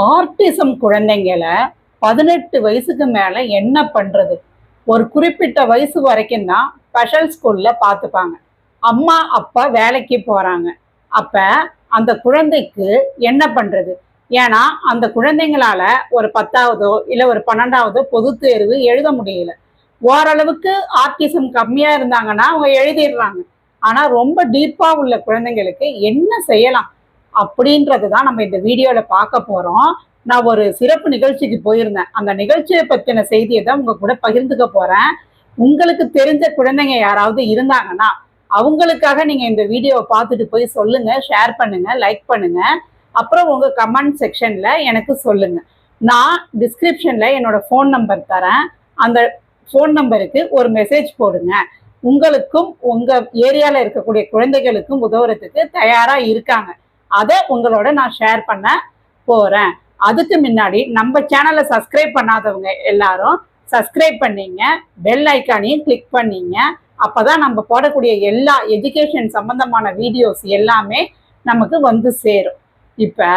Autism குழந்தைங்களை 18 வயசுக்கு மேல என்ன பண்றது? ஒரு குறிப்பிட்ட வயசு வரைக்கும் தான் ஸ்பெஷல் ஸ்கூல்ல பார்த்துப்பாங்க. அம்மா அப்பா வேலைக்கு போறாங்க. அப்ப அந்த குழந்தைக்கு என்ன பண்றது? ஏன்னா அந்த குழந்தைங்களால ஒரு 10வதோ இல்ல ஒரு 12வதோ பொதுத் தேர்வு எழுத முடியல. ஓரளவுக்கு ஆர்டிசம் கம்மியா இருந்தாங்கன்னா அவங்க எழுதிடுறாங்க. ஆனா ரொம்ப டீப்பா உள்ள குழந்தைங்களுக்கு என்ன செய்யலாம் அப்படின்றது தான் நம்ம இந்த வீடியோல பார்க்க போறோம். நான் ஒரு சிறப்பு நிகழ்ச்சிக்கு போயிருந்தேன். அந்த நிகழ்ச்சியை பத்தின செய்தியை தான் உங்க கூட பகிர்ந்துக்க போறேன். உங்களுக்கு தெரிஞ்ச குழந்தைங்க யாராவது இருந்தாங்கன்னா அவங்களுக்காக நீங்க இந்த வீடியோவை பார்த்துட்டு போய் சொல்லுங்க, ஷேர் பண்ணுங்க, லைக் பண்ணுங்க. அப்புறம் உங்க கமெண்ட் செக்ஷன்ல எனக்கு சொல்லுங்க. நான் டிஸ்கிரிப்ஷன்ல என்னோட ஃபோன் நம்பர் தரேன். அந்த ஃபோன் நம்பருக்கு ஒரு மெசேஜ் போடுங்க. உங்களுக்கும் உங்க ஏரியால இருக்கக்கூடிய குழந்தைகளுக்கும் உதவுறதுக்கு தயாரா இருக்காங்க. அதை உங்களோட நான் ஷேர் பண்ண போறேன். அதுக்கு முன்னாடி நம்ம சேனலை சப்ஸ்கிரைப் பண்ணாதவங்க எல்லாரும் சப்ஸ்கிரைப் பண்ணீங்க, பெல் ஐக்கானையும் கிளிக் பண்ணீங்க. அப்பதான் நம்ம போடக்கூடிய எல்லா எஜுகேஷன் சம்பந்தமான வீடியோஸ் எல்லாமே நமக்கு வந்து சேரும். இப்ப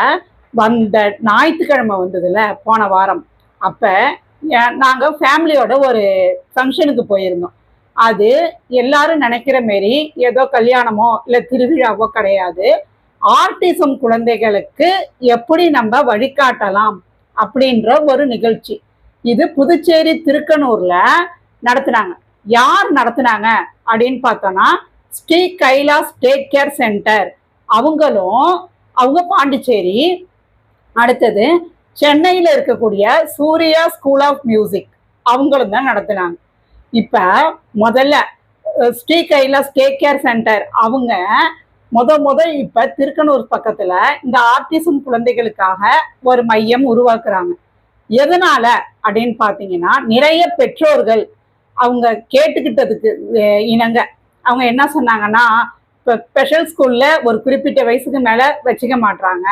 வந்த ஞாயிற்றுக்கிழமை வந்ததுல போன வாரம், அப்ப நாங்க ஃபேமிலியோட ஒரு ஃபங்க்ஷனுக்கு போயிருந்தோம். அது எல்லாரும் நினைக்கிற மாரி ஏதோ கல்யாணமோ இல்ல திருவிழாவோ கிடையாது. ஆர்டிசம் குழந்தைகளுக்கு எப்படி நம்ம வழிகாட்டலாம் அப்படின்ற ஒரு நிகழ்ச்சி. இது புதுச்சேரி திருக்கனூர்ல நடத்துனாங்க. யார் நடத்துனாங்க அப்படின்னு பார்த்தோம்னா Sri Kailash take care centre. அவங்க பாண்டிச்சேரி. அடுத்தது சென்னையில இருக்கக்கூடிய சூர்யா ஸ்கூல் ஆஃப் மியூசிக் அவங்களும் தான் நடத்துனாங்க. இப்ப முதல்ல Sri Kailash take care centre அவங்க இப்ப திருக்கனூர் பக்கத்துல இந்த ஆர்டிசம் குழந்தைகளுக்காக ஒரு மையம் உருவாக்குறாங்க. எதனால அப்படின்னு பாத்தீங்கன்னா, நிறைய பெற்றோர்கள் அவங்க கேட்டுக்கிட்டதுக்கு இணங்க அவங்க என்ன சொன்னாங்கன்னா, இப்ப ஸ்பெஷல் ஸ்கூல்ல ஒரு குறிப்பிட்ட வயசுக்கு மேல வச்சுக்க மாட்டாங்க.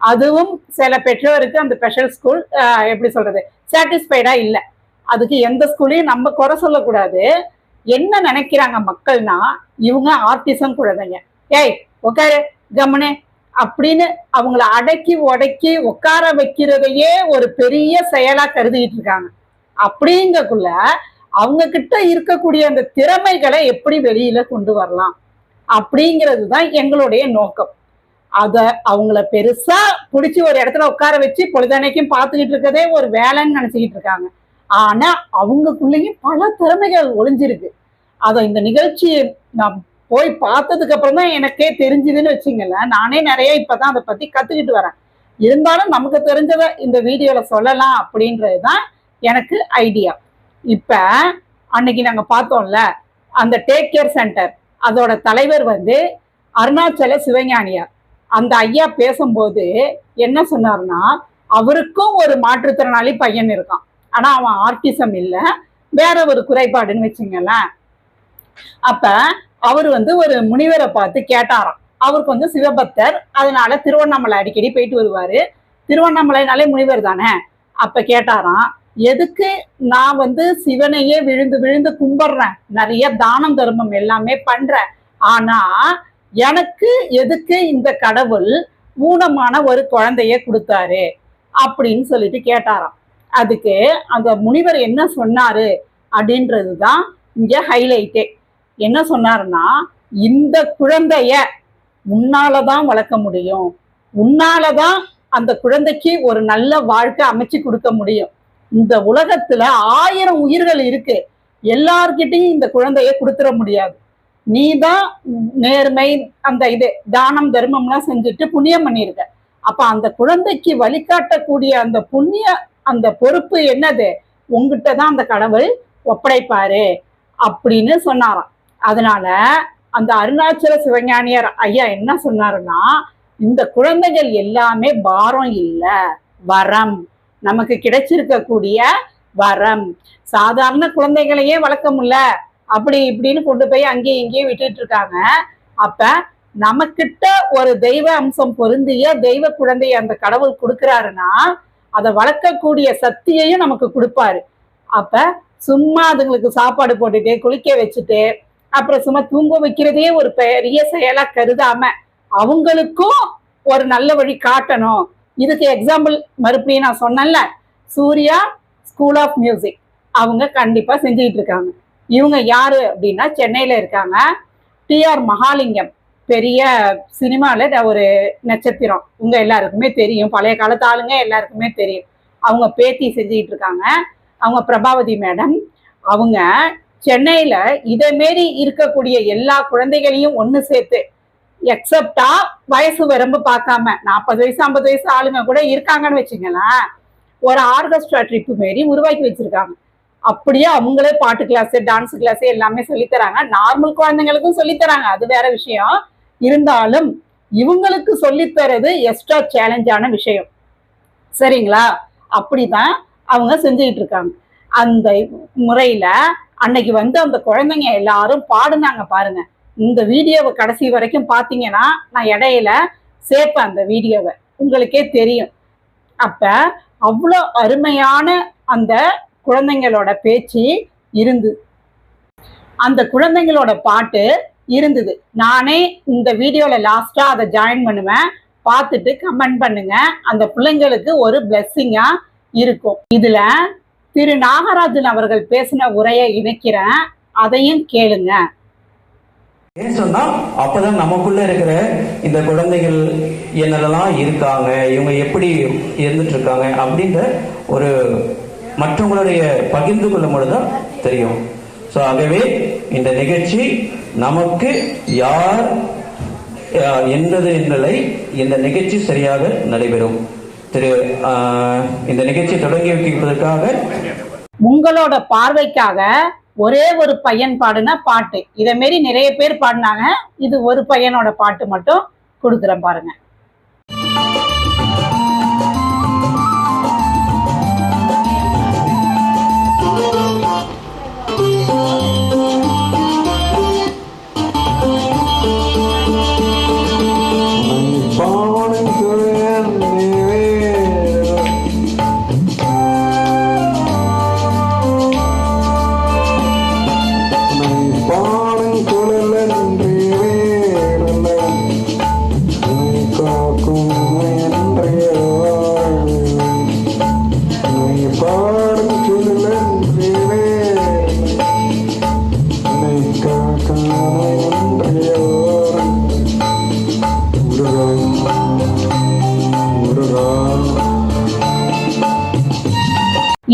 அதுவும் சில பெற்றோருக்கு அந்த ஸ்பெஷல் ஸ்கூல் எப்படி சொல்றது, சாட்டிஸ்ஃபைடா இல்லை. அதுக்கு எந்த ஸ்கூலையும் நம்ம குறை சொல்லக்கூடாது. என்ன நினைக்கிறாங்க மக்கள்னா, இவங்க ஆர்டிசம் குழந்தைங்க, ஏய் உட்காரு கம்முனு அப்படின்னு அவங்கள அடக்கி உடக்கி உட்கார வைக்கிறதையே ஒரு பெரிய செயலா கருதிட்டு இருக்காங்க. அப்படிங்கக்குள்ள அவங்க கிட்ட இருக்கக்கூடிய அந்த திறமைகளை எப்படி வெளியில கொண்டு வரலாம் அப்படிங்கிறது தான் எங்களுடைய நோக்கம். அத அவங்கள பெருசா பிடிச்சி ஒரு இடத்துல உட்கார வச்சு பொழுதனைக்கும் பார்த்துக்கிட்டு இருக்கதே ஒரு வேலைன்னு நினைச்சுக்கிட்டு இருக்காங்க. ஆனா அவங்களுக்குள்ளேயும் பல திறமைகள் ஒளிஞ்சிருக்கு. அத இந்த நிகழ்ச்சியை நான் போய் பார்த்ததுக்கு அப்புறம் தான் எனக்கே தெரிஞ்சுதுன்னு வச்சுங்களேன். நானே நிறைய இப்பதான் அதை பத்தி கத்துக்கிட்டு வரேன். இருந்தாலும் நமக்கு தெரிஞ்சதை இந்த வீடியோல சொல்லலாம் அப்படின்றதுதான் எனக்கு ஐடியா. இப்ப அன்னைக்கு நாங்க பார்த்தோம்ல அந்த டேக் கேர் சென்டர், அதோட தலைவர் வந்து அருணாச்சல சிவஞானியார். அந்த ஐயா பேசும்போது என்ன சொன்னார்னா, அவருக்கும் ஒரு மாற்றுத்திறனாளி பையன் இருக்கான். ஆனா அவன் ஆர்டிசம் இல்ல, வேற ஒரு குறைபாடுன்னு வச்சுங்களேன். அப்ப அவர் வந்து ஒரு முனிவரை பார்த்து கேட்டாராம். அவர் கொஞ்சம் சிவபக்தர், அதனால திருவண்ணாமலை அடிக்கடி போயிட்டு வருவாரு. திருவண்ணாமலைனாலே முனிவர் தானே. அப்ப கேட்டாராம், எதுக்கு நான் வந்து சிவனையே விழுந்து விழுந்து கும்பிடுறேன், நிறைய தானம் தர்மம் எல்லாமே பண்றேன், ஆனா எனக்கு எதுக்கு இந்த கடவுள் ஊனமான ஒரு குழந்தைய கொடுத்தாரு அப்படின்னு சொல்லிட்டு கேட்டாராம். அதுக்கு அந்த முனிவர் என்ன சொன்னாரு அப்படின்றதுதான் இங்க ஹைலைட்டே. என்ன சொன்னாருன்னா, இந்த குழந்தைய உன்னாலதான் வளர்க்க முடியும், உன்னாலதான் அந்த குழந்தைக்கு ஒரு நல்ல வாழ்க்கை அமைச்சு கொடுக்க முடியும். இந்த உலகத்துல 1000 உயிர்கள் இருக்கு, எல்லார்கிட்டையும் இந்த குழந்தைய கொடுத்துட முடியாது. நீதான் நேர்மை அந்த இது தானம் தர்மம்லாம் செஞ்சுட்டு புண்ணியம் பண்ணிருக்க. அப்ப அந்த குழந்தைக்கு வழிகாட்டக்கூடிய அந்த புண்ணிய அந்த பொறுப்பு என்னது, உங்ககிட்டதான் அந்த கடவுள் ஒப்படைப்பாரு அப்படின்னு சொன்னாராம். அதனால அந்த அருணாச்சல சிவஞானியர் ஐயா என்ன சொன்னாருன்னா, இந்த குழந்தைகள் எல்லாமே பாரம் இல்ல, வரம், நமக்கு கிடைச்சிருக்கக்கூடிய வரம். சாதாரண குழந்தைகளையே வளர்க்க முடியல அப்படி இப்படின்னு கொண்டு போய் அங்கேயும் இங்கேயும் விட்டுட்டு இருக்காங்க. அப்ப நமக்கிட்ட ஒரு தெய்வ அம்சம் பொருந்திய தெய்வ குழந்தைய அந்த கடவுள் கொடுக்கிறாருன்னா, அதை வளர்க்கக்கூடிய சக்தியையும் நமக்கு கொடுப்பாரு. அப்ப சும்மா அதுங்களுக்கு சாப்பாடு போட்டுட்டு குளிக்க வச்சுட்டு அப்புறம் சும்மா தூங்க வைக்கிறதே ஒரு பெரிய செயலா கருதாம அவங்களுக்கும் ஒரு நல்ல வழி காட்டணும். இதுக்கு எக்ஸாம்பிள் மறுபடியும் நான் சொன்னேன்ல, சூர்யா ஸ்கூல் ஆஃப் மியூசிக் அவங்க கண்டிப்பா செஞ்சுக்கிட்டு இருக்காங்க. இவங்க யாரு அப்படின்னா சென்னையில இருக்காங்க. டிஆர் மகாலிங்கம் பெரிய சினிமாவில் ஒரு நட்சத்திரம், உங்க எல்லாருக்குமே தெரியும், பழைய காலத்து ஆளுங்க எல்லாருக்குமே தெரியும். அவங்க பேத்தி செஞ்சுக்கிட்டு இருக்காங்க. அவங்க பிரபாவதி மேடம். அவங்க சென்னையில இதை மாரி இருக்கக்கூடிய எல்லா குழந்தைகளையும் ஒன்று சேர்த்து, எக்ஸப்டா வயசு வரம்பு பார்க்காம 40 வயசு 50 வயசு ஆளுங்க கூட இருக்காங்கன்னு வச்சுங்களேன், ஒரு ஆர்கெஸ்ட்ரா ட்ரிப்பு மாரி உருவாக்கி வச்சிருக்காங்க. அப்படியே அவங்களே பாட்டு கிளாஸ், டான்ஸ் கிளாஸ் எல்லாமே சொல்லித்தராங்க. நார்மல் குழந்தைங்களுக்கும் சொல்லித்தராங்க, அது வேற விஷயம். இருந்தாலும் இவங்களுக்கு சொல்லித்தரது எக்ஸ்ட்ரா சேலஞ்சான விஷயம். சரிங்களா? அப்படிதான் அவங்க செஞ்சுக்கிட்டு இருக்காங்க. அந்த முறையில அன்னைக்கு அந்த குழந்தைங்க எல்லாரும் பாடுனாங்க பாருங்க. இந்த வீடியோவை கடைசி வரைக்கும் பார்த்தீங்கன்னா நான் இடையில சேர்ப்பேன் அந்த வீடியோவை, உங்களுக்கே தெரியும். அப்ப அவ்வளோ அருமையான அந்த குழந்தைங்களோட பேச்சு இருந்து, அந்த குழந்தைங்களோட பாட்டு இருந்தது. நானே இந்த வீடியோல லாஸ்டா அதை ஜாயின் பண்ணுவேன், பார்த்துட்டு கமெண்ட் பண்ணுங்க. அந்த பிள்ளைங்களுக்கு ஒரு பிளெஸ்ஸிங்கா இருக்கும். இதுல திரு நாகராஜன் அவர்கள் பேசின உரையை இணைக்கிறேன், அதையும் கேளுங்க. ஏன் சொன்னா அப்பதான் நமக்குள்ள இருக்கிற இந்த குழந்தைகள் என்னெல்லாம் இருக்காங்க, இவங்க எப்படி இருந்துட்டு இருக்காங்க அப்படின்ற ஒரு மற்றவங்களுடைய பகிர்ந்து கொள்ளும் பொழுதுதான் தெரியும். ஸோ ஆகவே இந்த நிகழ்ச்சி நமக்கு யார் என்பது நிலை இந்த நிகழ்ச்சி சரியாக நடைபெறும். இந்த நிகழ்ச்சி தொடங்கி வைப்பதற்காக உங்களோட பார்வைக்காக ஒரே ஒரு பையன் பாடுன பாட்டு, இதை மாரி நிறைய பேர் பாடினாங்க. இது ஒரு பையனோட பாட்டு மட்டும் கொடுக்குறேன் பாருங்க.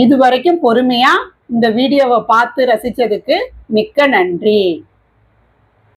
இது வரைக்கும் பொறுமையா இந்த வீடியோவை பார்த்து ரசிச்சதுக்கு மிக்க நன்றி.